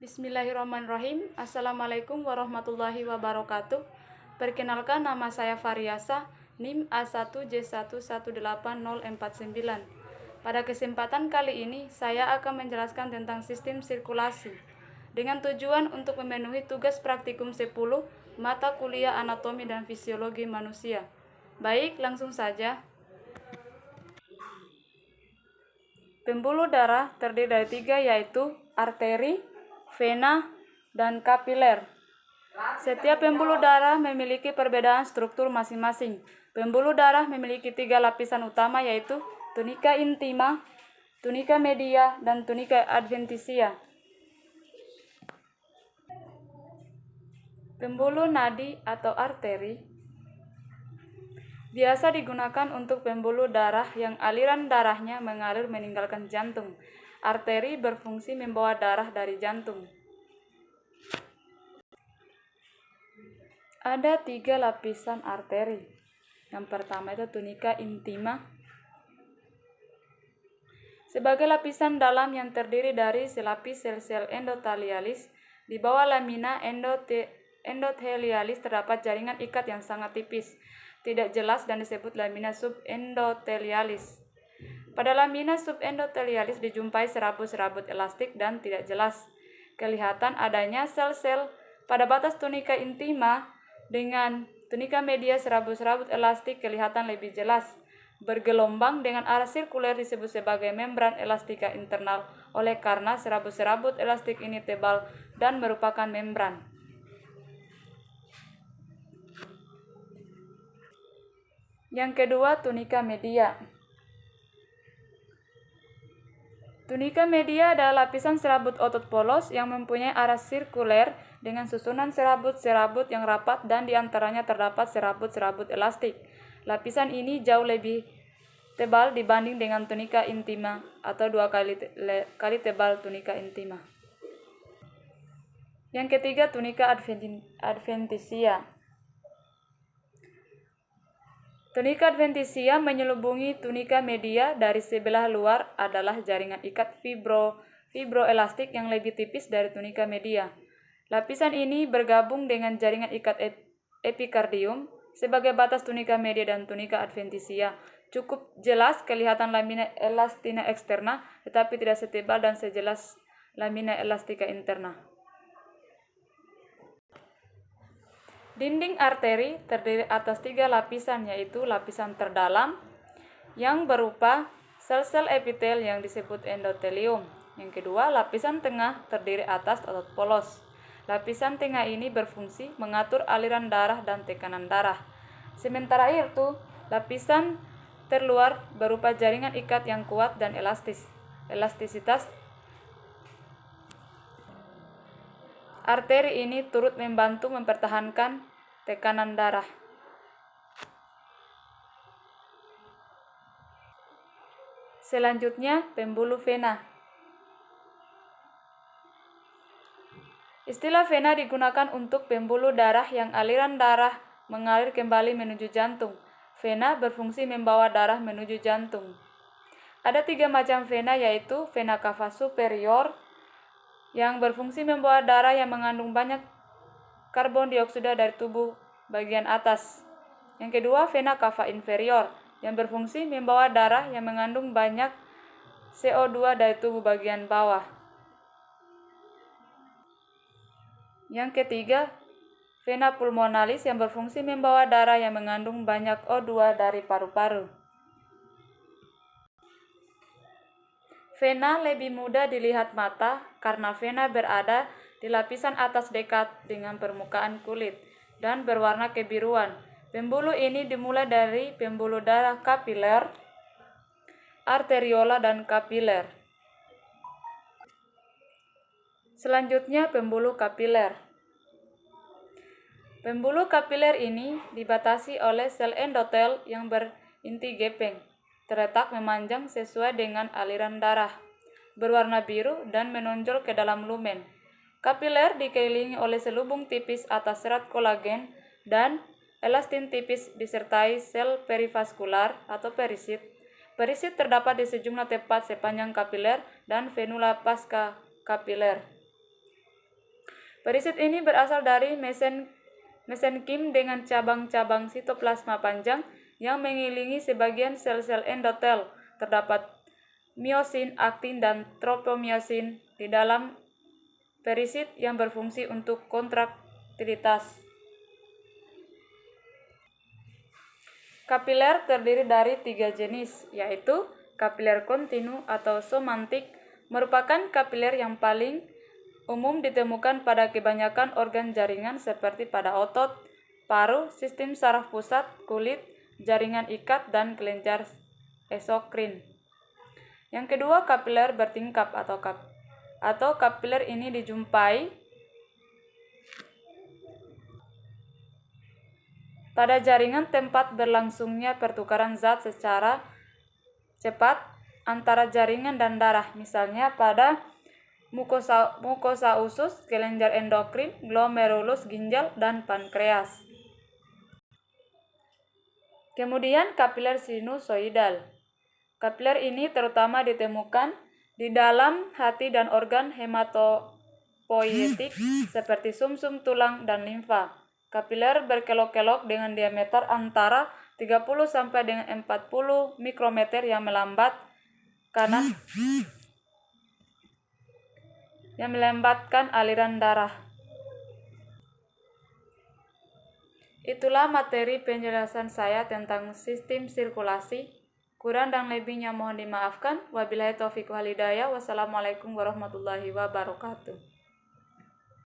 Bismillahirrahmanirrahim. Assalamualaikum warahmatullahi wabarakatuh. Perkenalkan, nama saya Fariasa, NIM A1J118049. Pada kesempatan kali ini, saya akan menjelaskan tentang sistem sirkulasi dengan tujuan untuk memenuhi tugas praktikum 10 mata kuliah anatomi dan fisiologi manusia. Baik, langsung saja. Pembuluh darah terdiri dari 3, yaitu arteri, vena, dan kapiler. Setiap pembuluh darah memiliki perbedaan struktur masing-masing. Pembuluh darah memiliki 3 lapisan utama, yaitu tunika intima, tunika media, dan tunika adventitia. Pembuluh nadi atau arteri biasa digunakan untuk pembuluh darah yang aliran darahnya mengalir meninggalkan jantung. Arteri berfungsi membawa darah dari jantung. Ada 3 lapisan arteri. Yang pertama itu tunika intima. Sebagai lapisan dalam yang terdiri dari selapis sel-sel endotelialis, di bawah lamina endotelialis terdapat jaringan ikat yang sangat tipis, tidak jelas, dan disebut lamina subendotelialis. Pada lamina subendotelialis dijumpai serabut-serabut elastik dan tidak jelas. Kelihatan adanya sel-sel pada batas tunika intima. Dengan tunika media, serabut-serabut elastik kelihatan lebih jelas, bergelombang dengan arah sirkuler, disebut sebagai membran elastika internal oleh karena serabut-serabut elastik ini tebal dan merupakan membran. Yang kedua, tunika media. Tunika media adalah lapisan serabut otot polos yang mempunyai arah sirkuler dengan susunan serabut-serabut yang rapat dan diantaranya terdapat serabut-serabut elastik. Lapisan ini jauh lebih tebal dibanding dengan tunika intima atau 2 kali tebal tunika intima. Yang ketiga, tunika adventitia. Tunika adventitia menyelubungi tunika media. Dari sebelah luar adalah jaringan ikat fibroelastik yang lebih tipis dari tunika media. Lapisan ini bergabung dengan jaringan ikat epikardium sebagai batas tunika media dan tunika adventitia. Cukup jelas kelihatan lamina elastina externa, tetapi tidak setebal dan sejelas lamina elastica interna. Dinding arteri terdiri atas 3 lapisan, yaitu lapisan terdalam yang berupa sel-sel epitel yang disebut endotelium. Yang kedua, lapisan tengah terdiri atas otot polos. Lapisan tengah ini berfungsi mengatur aliran darah dan tekanan darah. Sementara itu, lapisan terluar berupa jaringan ikat yang kuat dan elastisitas. Arteri ini turut membantu mempertahankan tekanan darah. Selanjutnya, pembuluh vena. Istilah vena digunakan untuk pembuluh darah yang aliran darah mengalir kembali menuju jantung. Vena berfungsi membawa darah menuju jantung. Ada 3 macam vena, yaitu vena cava superior yang berfungsi membawa darah yang mengandung banyak karbon dioksida dari tubuh bagian atas. Yang kedua, vena cava inferior yang berfungsi membawa darah yang mengandung banyak CO2 dari tubuh bagian bawah. Yang ketiga, vena pulmonalis yang berfungsi membawa darah yang mengandung banyak O2 dari paru-paru. Vena lebih mudah dilihat mata karena vena berada di lapisan atas dekat dengan permukaan kulit dan berwarna kebiruan. Pembuluh ini dimulai dari pembuluh darah kapiler, arteriola, dan kapiler. Selanjutnya, pembuluh kapiler. Pembuluh kapiler ini dibatasi oleh sel endotel yang berinti gepeng, terletak memanjang sesuai dengan aliran darah, berwarna biru dan menonjol ke dalam lumen. Kapiler dikelilingi oleh selubung tipis atas serat kolagen dan elastin tipis disertai sel perivaskular atau perisit. Perisit terdapat di sejumlah tempat sepanjang kapiler dan venula pasca kapiler. Perisit ini berasal dari mesenkim dengan cabang-cabang sitoplasma panjang yang mengelilingi sebagian sel-sel endotel. Terdapat miosin, aktin, dan tropomiosin di dalam perisit yang berfungsi untuk kontraktilitas. Kapiler terdiri dari 3 jenis, yaitu kapiler kontinu atau somantik, merupakan kapiler yang paling umum ditemukan pada kebanyakan organ jaringan seperti pada otot, paru, sistem saraf pusat, kulit, jaringan ikat, dan kelenjar eksokrin. Yang kedua, kapiler bertingkap atau kapiler ini dijumpai pada jaringan tempat berlangsungnya pertukaran zat secara cepat antara jaringan dan darah, misalnya pada mukosa usus, kelenjar endokrin, glomerulus ginjal, dan pankreas. Kemudian kapiler sinusoidal. Kapiler ini terutama ditemukan di dalam hati dan organ hematopoietik seperti sumsum tulang dan limfa. Kapiler berkelok-kelok dengan diameter antara 30 sampai dengan 40 mikrometer yang melambatkan aliran darah. Itulah materi penjelasan saya tentang sistem sirkulasi. Kurang dan lebihnya mohon dimaafkan. Wabillahi taufiq wal hidayah. Wassalamualaikum warahmatullahi wabarakatuh.